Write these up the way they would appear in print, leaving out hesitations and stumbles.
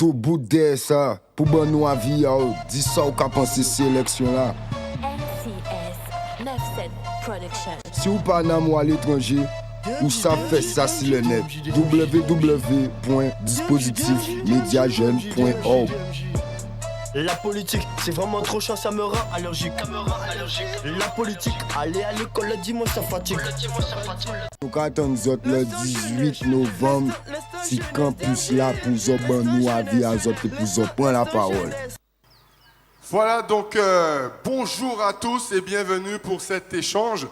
tout bout de ça, pour bon nous avis, dis ça ou qu'a pensé cette élection là. NCS 97 Production. Si vous pas dans à l'étranger, ou ça fait ça sur le net. www.dispositifmediajeune.org. La politique, c'est vraiment trop chiant, ça me rend allergique. La politique, aller à l'école le dimanche, ça fatigue. Nous attendons le 18 novembre, si campus là pour nous nous avis à autres pour prendre la parole. Voilà donc bonjour à tous et bienvenue pour cet échange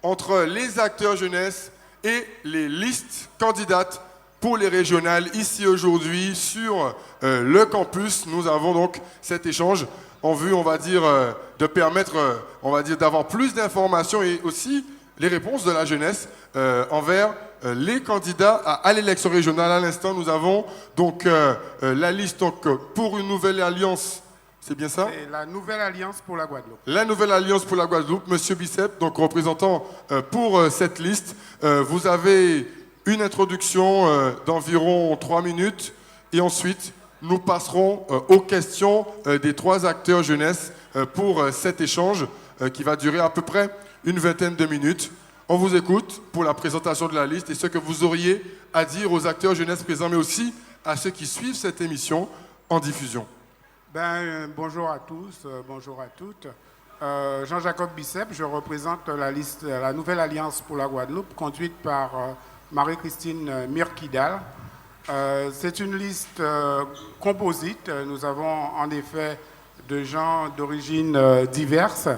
entre les acteurs jeunesse et les listes candidates pour les régionales ici aujourd'hui sur le campus. Nous avons donc cet échange en vue, on va dire, de permettre, on va dire, d'avoir plus d'informations et aussi les réponses de la jeunesse envers les candidats à l'élection régionale. À l'instant, nous avons donc la liste donc, pour une nouvelle alliance. C'est bien ça? C'est la nouvelle alliance pour la Guadeloupe. La nouvelle alliance pour la Guadeloupe, Monsieur Bicep, donc représentant pour cette liste. Vous avez une introduction d'environ 3 minutes et ensuite nous passerons aux questions des 3 acteurs jeunesse pour cet échange qui va durer à peu près une vingtaine de minutes. On vous écoute pour la présentation de la liste et ce que vous auriez à dire aux acteurs jeunesse présents, mais aussi à ceux qui suivent cette émission en diffusion. Bonjour à tous, bonjour à toutes. Jean-Jacob Bicep, je représente la nouvelle alliance pour la Guadeloupe, conduite par Marie-Christine Mirkidal. C'est une liste composite. Nous avons en effet de gens d'origine diverses,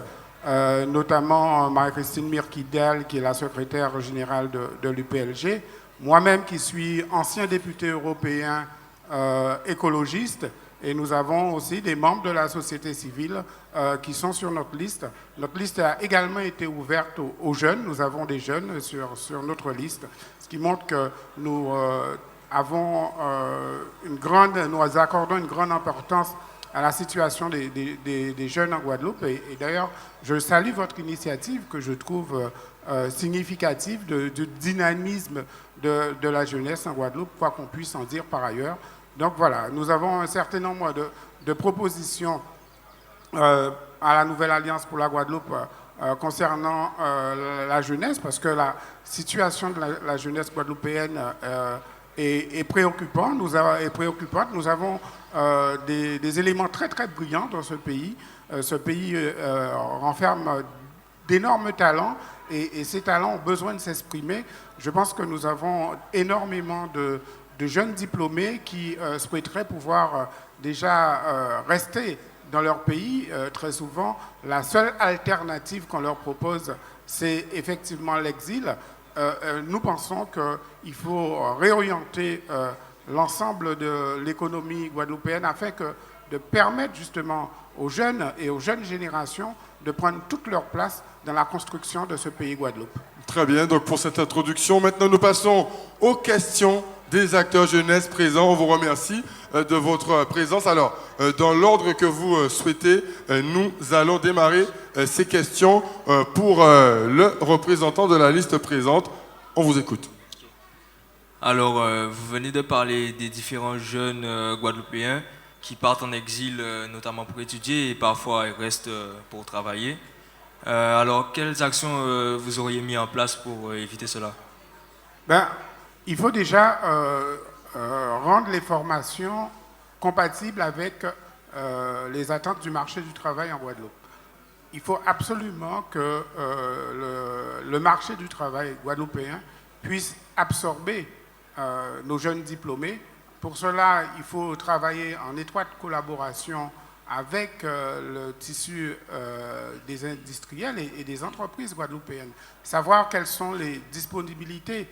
notamment Marie-Christine Mirkidal, qui est la secrétaire générale de l'UPLG, moi-même qui suis ancien député européen écologiste. Et nous avons aussi des membres de la société civile qui sont sur notre liste. Notre liste a également été ouverte aux jeunes. Nous avons des jeunes sur notre liste, ce qui montre que nous nous accordons une grande importance à la situation des jeunes en Guadeloupe. Et d'ailleurs, je salue votre initiative que je trouve significative du dynamisme de la jeunesse en Guadeloupe, quoi qu'on puisse en dire par ailleurs. Donc voilà, nous avons un certain nombre de propositions à la nouvelle Alliance pour la Guadeloupe concernant la jeunesse, parce que la situation de la jeunesse guadeloupéenne est préoccupante. Nous avons des éléments très très brillants dans ce pays. Ce pays renferme d'énormes talents et ces talents ont besoin de s'exprimer. Je pense que nous avons énormément de jeunes diplômés qui souhaiteraient pouvoir déjà rester dans leur pays. Très souvent, la seule alternative qu'on leur propose, c'est effectivement l'exil. Nous pensons qu'il faut réorienter l'ensemble de l'économie guadeloupéenne afin de permettre justement aux jeunes et aux jeunes générations de prendre toute leur place dans la construction de ce pays Guadeloupe. Très bien, donc pour cette introduction, maintenant nous passons aux questions des acteurs jeunesse présents. On vous remercie de votre présence. Alors, dans l'ordre que vous souhaitez, nous allons démarrer ces questions pour le représentant de la liste présente. On vous écoute. Alors, vous venez de parler des différents jeunes guadeloupéens qui partent en exil, notamment pour étudier, et parfois ils restent pour travailler. Alors, quelles actions vous auriez mis en place pour éviter cela? Il faut déjà rendre les formations compatibles avec les attentes du marché du travail en Guadeloupe. Il faut absolument que le marché du travail guadeloupéen puisse absorber nos jeunes diplômés. Pour cela, il faut travailler en étroite collaboration avec le tissu des industriels et des entreprises guadeloupéennes. Savoir quelles sont les disponibilités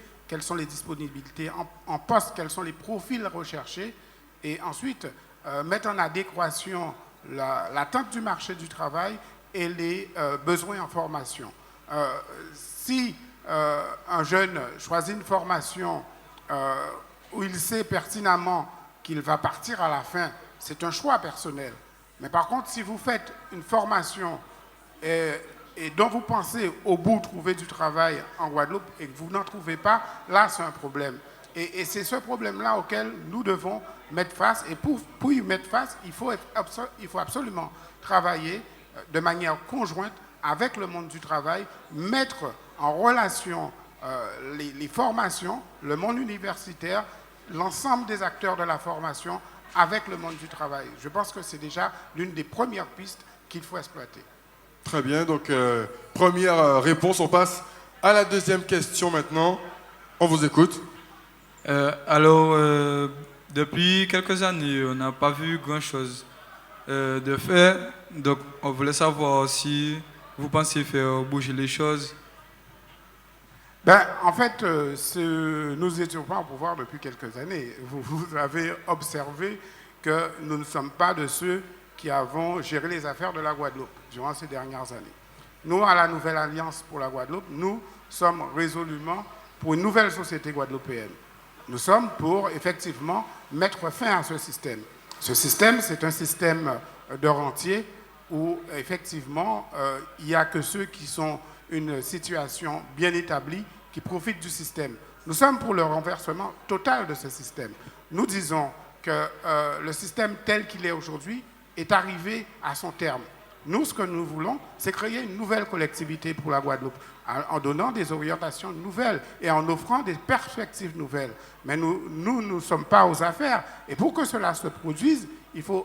en poste, quels sont les profils recherchés, et ensuite mettre en adéquation l'attente du marché du travail et les besoins en formation. Si un jeune choisit une formation où il sait pertinemment qu'il va partir à la fin, c'est un choix personnel. Mais par contre, si vous faites une formation et dont vous pensez au bout trouver du travail en Guadeloupe et que vous n'en trouvez pas, là c'est un problème. Et c'est ce problème-là auquel nous devons mettre face. Et pour y mettre face, il faut absolument travailler de manière conjointe avec le monde du travail, mettre en relation les formations, le monde universitaire, l'ensemble des acteurs de la formation avec le monde du travail. Je pense que c'est déjà l'une des premières pistes qu'il faut exploiter. Très bien, donc première réponse. On passe à la deuxième question maintenant. On vous écoute. Depuis quelques années, on n'a pas vu grand-chose de fait. Donc, on voulait savoir si vous pensez faire bouger les choses. En fait, nous n'étions pas au pouvoir depuis quelques années. Vous avez observé que nous ne sommes pas de ceux qui avons géré les affaires de la Guadeloupe durant ces dernières années. Nous, à la Nouvelle Alliance pour la Guadeloupe, nous sommes résolument pour une nouvelle société guadeloupéenne. Nous sommes pour, effectivement, mettre fin à ce système. Ce système, c'est un système de rentier où, effectivement, il n'y a que ceux qui sont une situation bien établie qui profitent du système. Nous sommes pour le renversement total de ce système. Nous disons que le système tel qu'il est aujourd'hui est arrivé à son terme. Nous, ce que nous voulons, c'est créer une nouvelle collectivité pour la Guadeloupe, en donnant des orientations nouvelles et en offrant des perspectives nouvelles. Mais nous ne sommes pas aux affaires. Et pour que cela se produise, il faut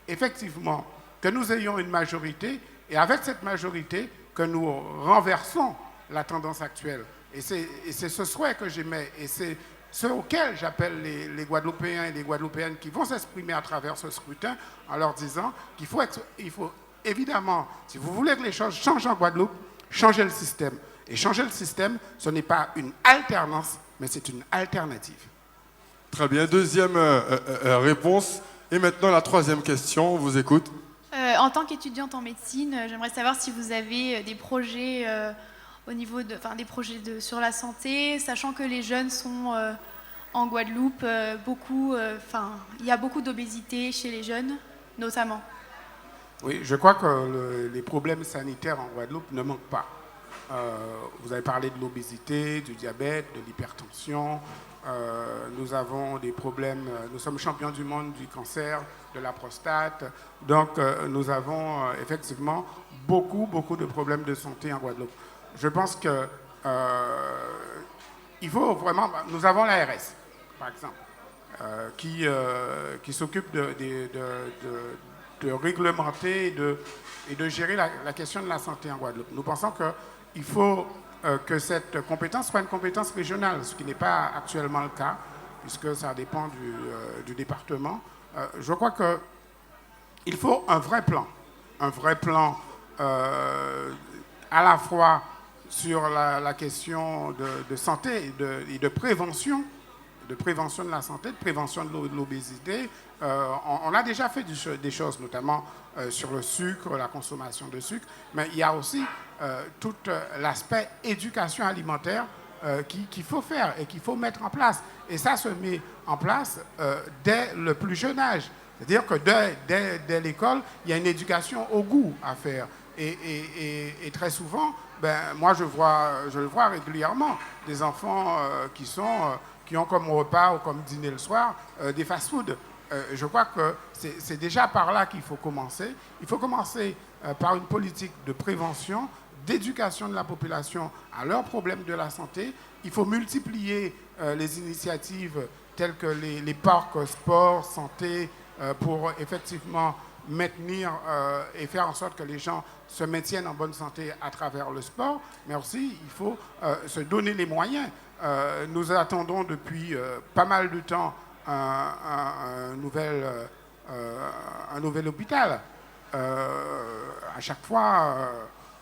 effectivement que nous ayons une majorité, et avec cette majorité, que nous renversons la tendance actuelle. Et c'est ce souhait que j'émets, et c'est ce auquel j'appelle les Guadeloupéens et les Guadeloupéennes qui vont s'exprimer à travers ce scrutin, en leur disant qu'il faut évidemment, si vous voulez que les choses changent en Guadeloupe, changer le système. Et changer le système, ce n'est pas une alternance, mais c'est une alternative. Très bien, deuxième réponse. Et maintenant, la troisième question, on vous écoute. En tant qu'étudiante en médecine, j'aimerais savoir si vous avez des projets au niveau des projets sur la santé, sachant que les jeunes sont en Guadeloupe, il y a beaucoup d'obésité chez les jeunes, notamment. Oui, je crois que les problèmes sanitaires en Guadeloupe ne manquent pas. Vous avez parlé de l'obésité, du diabète, de l'hypertension. Nous avons des problèmes, nous sommes champions du monde du cancer, de la prostate. Donc, nous avons effectivement beaucoup de problèmes de santé en Guadeloupe. Je pense que il faut vraiment... Nous avons l'ARS, par exemple, qui s'occupe de réglementer et de gérer la question de la santé en Guadeloupe. Nous pensons qu'il faut que cette compétence soit une compétence régionale, ce qui n'est pas actuellement le cas, puisque ça dépend du département. Je crois qu'il faut un vrai plan à la fois sur la question de santé et de prévention de la santé, de prévention de l'obésité. On a déjà fait des choses, notamment sur le sucre, la consommation de sucre, mais il y a aussi tout l'aspect éducation alimentaire qu'il faut faire et qu'il faut mettre en place. Et ça se met en place dès le plus jeune âge. C'est-à-dire que dès l'école, il y a une éducation au goût à faire. Et très souvent, moi je le vois régulièrement, des enfants qui ont comme repas ou comme dîner le soir des fast-food. Je crois que c'est déjà par là qu'il faut commencer. Il faut commencer par une politique de prévention, d'éducation de la population à leurs problèmes de la santé. Il faut multiplier les initiatives telles que les parcs sport, santé, pour effectivement maintenir et faire en sorte que les gens se maintiennent en bonne santé à travers le sport, mais aussi il faut se donner les moyens. Nous attendons depuis pas mal de temps un nouvel hôpital. À chaque fois,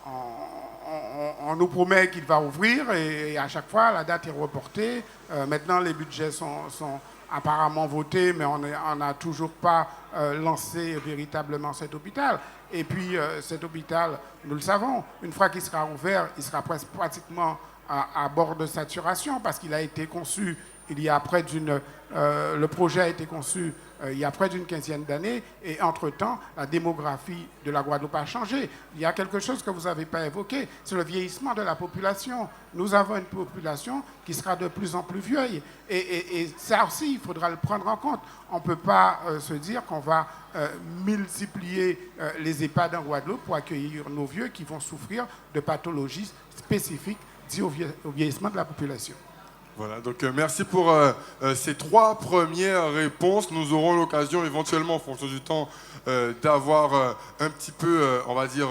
on nous promet qu'il va ouvrir et à chaque fois, la date est reportée. Maintenant, les budgets sont apparemment votés, mais on n'a toujours pas lancé véritablement cet hôpital. Et puis, cet hôpital, nous le savons, une fois qu'il sera ouvert, il sera pratiquement à bord de saturation parce qu'il a été conçu il y a le projet a été conçu il y a près d'une quinzaine d'années, et entre-temps, la démographie de la Guadeloupe a changé. Il y a quelque chose que vous n'avez pas évoqué, c'est le vieillissement de la population. Nous avons une population qui sera de plus en plus vieille. Et ça aussi, il faudra le prendre en compte. On ne peut pas se dire qu'on va multiplier les EHPAD en Guadeloupe pour accueillir nos vieux qui vont souffrir de pathologies spécifiques dues au vieillissement de la population. Voilà, donc merci pour ces 3 premières réponses. Nous aurons l'occasion éventuellement, en fonction du temps, d'avoir un petit peu, on va dire,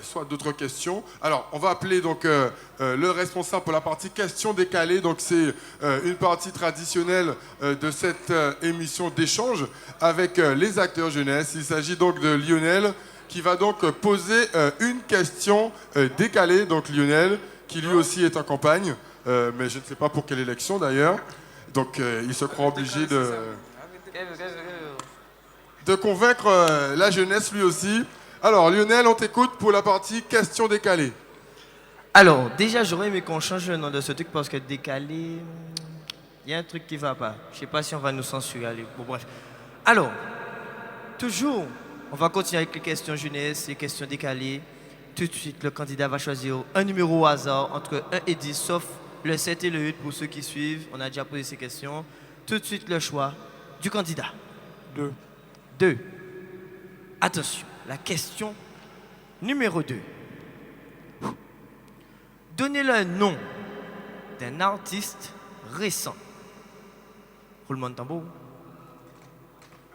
soit d'autres questions. Alors, on va appeler donc le responsable pour la partie questions décalées. Donc, c'est une partie traditionnelle de cette émission d'échange avec les acteurs jeunesse. Il s'agit donc de Lionel qui va donc poser une question décalée. Donc, Lionel, qui lui aussi est en campagne. Mais je ne sais pas pour quelle élection d'ailleurs. Donc il se croit obligé de convaincre la jeunesse lui aussi. Alors Lionel, on t'écoute pour la partie questions décalées. Alors déjà j'aurais aimé qu'on change le nom de ce truc parce que décalé, il y a un truc qui va pas. Je sais pas si on va nous censurer. Allez, bon bref. Alors, toujours, on va continuer avec les questions jeunesse, les questions décalées. Tout de suite, le candidat va choisir un numéro au hasard entre 1 et 10, sauf le 7 et le 8 pour ceux qui suivent. On a déjà posé ces questions. Tout de suite, le choix du candidat. 2. 2. Attention, la question numéro 2. Donnez le nom d'un artiste récent. Roulement de tambour.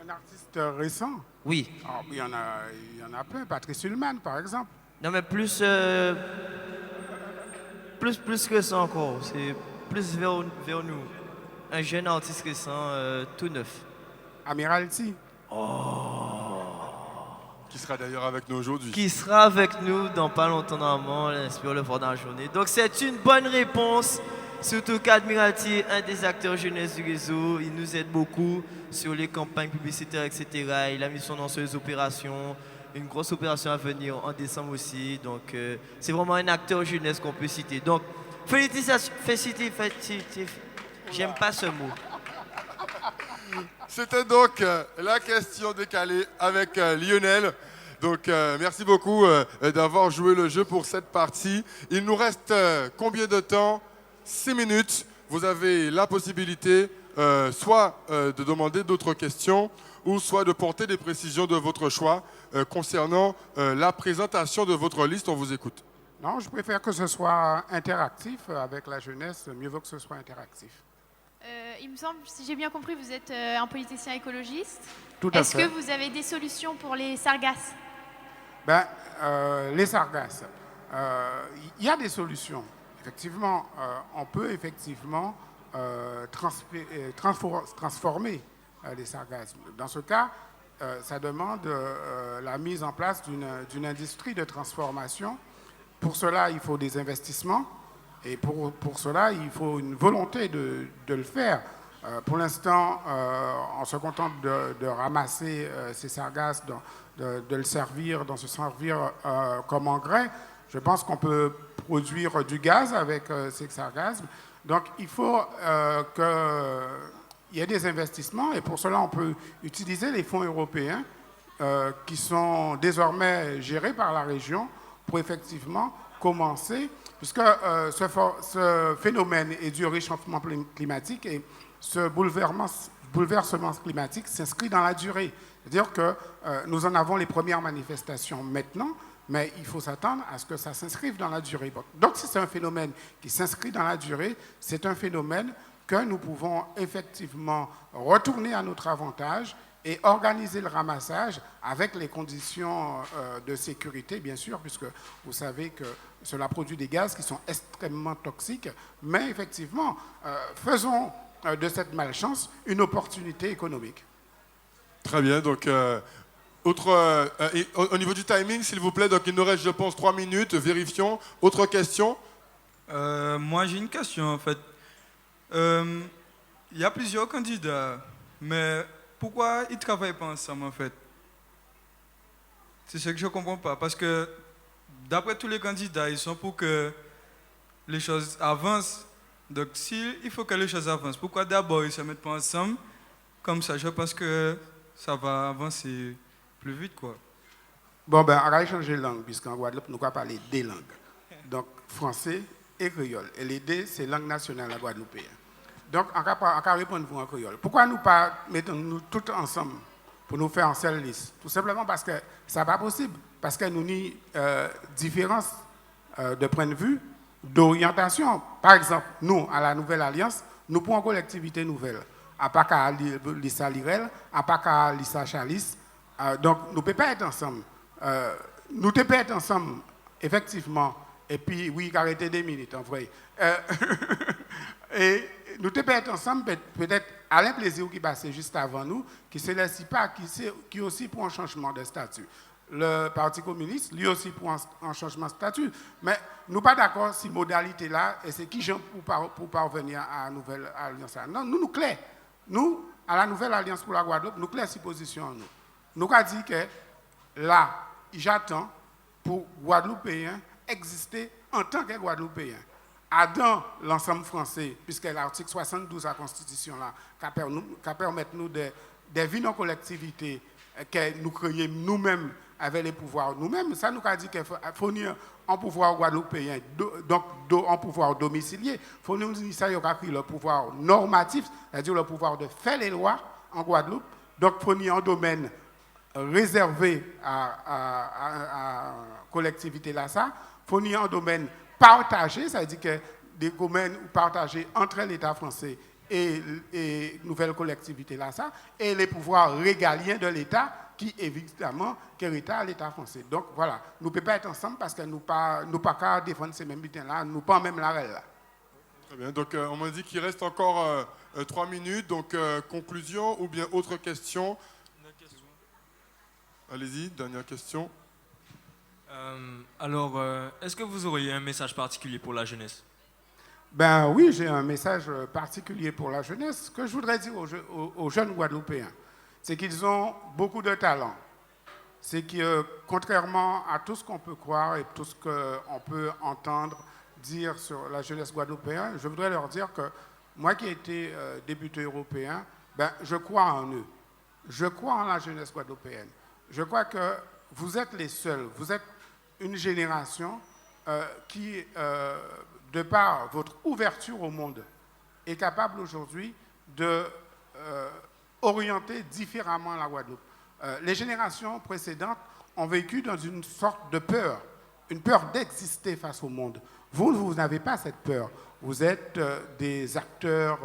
Un artiste récent? Oui. Oh, il y en a plein. Patrice Ullman, par exemple. Non, mais plus récent encore. C'est plus vers nous. Un jeune artiste récent, tout neuf. Amiralty. Qui sera d'ailleurs avec nous aujourd'hui. Qui sera avec nous dans pas longtemps normalement, on espère le voir dans la journée. Donc c'est une bonne réponse. Surtout qu'Admiralty, un des acteurs jeunesse du réseau, il nous aide beaucoup sur les campagnes publicitaires, etc. Il a mis son nom sur les opérations. Une grosse opération à venir en décembre aussi. Donc, c'est vraiment un acteur jeunesse qu'on peut citer. Donc, félicitations. J'aime pas ce mot. C'était donc la question décalée avec Lionel. Donc, merci beaucoup d'avoir joué le jeu pour cette partie. Il nous reste combien de temps? 6 minutes. Vous avez la possibilité soit de demander d'autres questions ou soit de porter des précisions de votre choix concernant la présentation de votre liste. On vous écoute. Non, je préfère que ce soit interactif avec la jeunesse. Mieux vaut que ce soit interactif. Il me semble, si j'ai bien compris, vous êtes un politicien écologiste. Tout à Est-ce fait. que vous avez des solutions pour les sargasses? Les sargasses. Il y a des solutions. Effectivement, on peut effectivement transformer les sargasses. Dans ce cas, ça demande la mise en place d'une industrie de transformation. Pour cela, il faut des investissements et pour cela, il faut une volonté de le faire. Pour l'instant, on se contente de ramasser ces sargasses, de le servir, d'en se servir comme engrais. Je pense qu'on peut produire du gaz avec ces sargasses. Donc, il faut qu'il y ait des investissements et pour cela, on peut utiliser les fonds européens qui sont désormais gérés par la région pour effectivement commencer, puisque ce phénomène est dû au réchauffement climatique et ce bouleversement climatique s'inscrit dans la durée. C'est-à-dire que nous en avons les premières manifestations maintenant, mais il faut s'attendre à ce que ça s'inscrive dans la durée. Donc, si c'est un phénomène qui s'inscrit dans la durée, c'est un phénomène que nous pouvons effectivement retourner à notre avantage et organiser le ramassage avec les conditions de sécurité, bien sûr, puisque vous savez que cela produit des gaz qui sont extrêmement toxiques. Mais effectivement, faisons de cette malchance une opportunité économique. Très bien, donc au niveau du timing, s'il vous plaît, donc il nous reste, je pense, 3 minutes, vérifions. Autre question? Moi, j'ai une question, en fait. Il y a plusieurs candidats, mais pourquoi ils ne travaillent pas ensemble, en fait? C'est ce que je ne comprends pas, parce que d'après tous les candidats, ils sont pour que les choses avancent. Donc, il faut que les choses avancent, pourquoi d'abord ils ne se mettent pas ensemble, comme ça, je pense que ça va avancer plus vite, quoi. Bon, ben, on va changer de langue, puisqu'en Guadeloupe, nous allons parler des langues. Donc, français et créole. Et les deux, c'est langue nationale à Guadeloupe. Donc, on va répondre vous en créole. Pourquoi nous pas mettons-nous tous ensemble pour nous faire en seule liste? Tout simplement parce que ça n'est pas possible. Parce que nous avons différence de point de vue, d'orientation. Par exemple, nous, à la Nouvelle Alliance, nous prenons une collectivité nouvelle. À pas qu'à Lissa Lirel, à pas qu'à Lissa Chalis. Donc, nous ne pouvons pas être ensemble. Nous ne pouvons pas être ensemble, effectivement. Et puis, oui, arrêtez 2 minutes, en vrai. Et nous ne pouvons pas être ensemble, peut-être Alain Plaisir qui passait juste avant nous, qui ne se laisse pas, qui aussi pour un changement de statut. Le Parti communiste, lui aussi pour un changement de statut. Mais nous ne sommes pas d'accord si modalité là, et c'est qui j'en pour parvenir à la Nouvelle Alliance. Non, nous clairs. Nous, à la Nouvelle Alliance pour la Guadeloupe, nous clairs si position nous. Nous avons dit que là, j'attends pour Guadeloupéens exister en tant que Guadeloupéens. Dans l'ensemble français, puisque l'article 72 de la Constitution là, qui permet nous de vivre en collectivité, que nous créons nous-mêmes avec les pouvoirs nous-mêmes, ça nous a dit qu'il faut fournir un pouvoir guadeloupéen, donc un pouvoir domicilié. Il faut nous dire ça, il y a le pouvoir normatif, c'est-à-dire le pouvoir de faire les lois en Guadeloupe, donc fournir un domaine réservé à collectivité là, ça, fournir un domaine partagé, c'est-à-dire que des domaines partagés entre l'État français et nouvelle collectivité là, ça, et les pouvoirs régaliens de l'État qui évidemment héritent à l'État français. Donc voilà, nous ne pouvons pas être ensemble parce que nous ne pas qu'à défendre ces mêmes butins-là, nous pas même la règle là. Très bien, donc on m'a dit qu'il reste encore 3 minutes, donc conclusion ou bien autre question. Allez-y, dernière question. Alors, est-ce que vous auriez un message particulier pour la jeunesse? Ben oui, j'ai un message particulier pour la jeunesse. Ce que je voudrais dire aux jeunes Guadeloupéens, c'est qu'ils ont beaucoup de talent. C'est que, contrairement à tout ce qu'on peut croire et tout ce qu'on peut entendre dire sur la jeunesse guadeloupéenne, je voudrais leur dire que moi qui ai été député européen, ben, je crois en eux. Je crois en la jeunesse guadeloupéenne. Je crois que vous êtes les seuls, vous êtes une génération qui, de par votre ouverture au monde, est capable aujourd'hui de orienter différemment la Guadeloupe. Les générations précédentes ont vécu dans une sorte de peur, une peur d'exister face au monde. Vous n'avez pas cette peur. Vous êtes des acteurs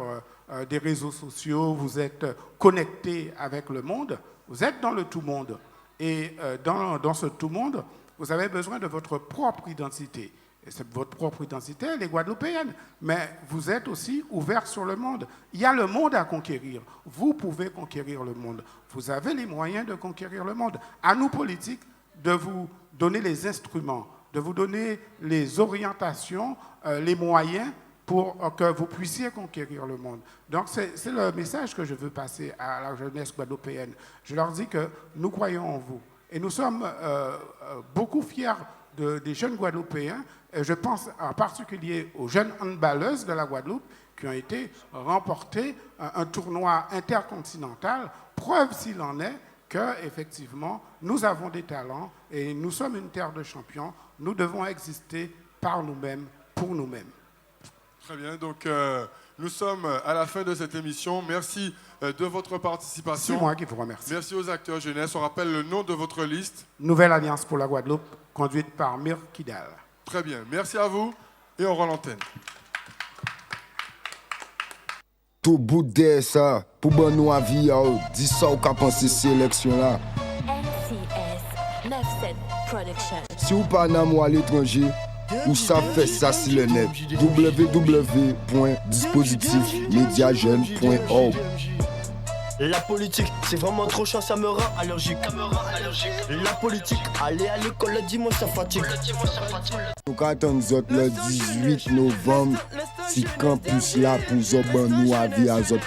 des réseaux sociaux, vous êtes connectés avec le monde, vous êtes dans le tout-monde. Et dans ce tout-monde, vous avez besoin de votre propre identité. Et votre propre identité, elle est guadeloupéenne. Mais vous êtes aussi ouvert sur le monde. Il y a le monde à conquérir. Vous pouvez conquérir le monde. Vous avez les moyens de conquérir le monde. À nous, politiques, de vous donner les instruments, de vous donner les orientations, les moyens pour que vous puissiez conquérir le monde. Donc, c'est le message que je veux passer à la jeunesse guadeloupéenne. Je leur dis que nous croyons en vous. Et nous sommes beaucoup fiers des jeunes Guadeloupéens. Et je pense en particulier aux jeunes handballeuses de la Guadeloupe qui ont été remporter un tournoi intercontinental. Preuve s'il en est qu'effectivement, nous avons des talents et nous sommes une terre de champions. Nous devons exister par nous-mêmes, pour nous-mêmes. Très bien, donc nous sommes à la fin de cette émission. Merci de votre participation. C'est moi qui vous remercie. Merci aux acteurs jeunesse. On rappelle le nom de votre liste. Nouvelle Alliance pour la Guadeloupe, conduite par Mir Kidal. Très bien, merci à vous et on rend l'antenne. Tout bout de ça, pour bon nous avis, dis ça ou qu'a pensé cette élection là. NCS 97 Production. Si vous pas dans moi à l'étranger, ou ça fait ça sur le net. www.dispositifmediajeune.org. La politique, c'est vraiment trop chiant, ça me rend allergique. La politique, aller à l'école le dimanche, ça fatigue. Nous attendons le 18 novembre, si campus là pour nous avis à pour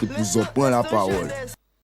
prendre la parole.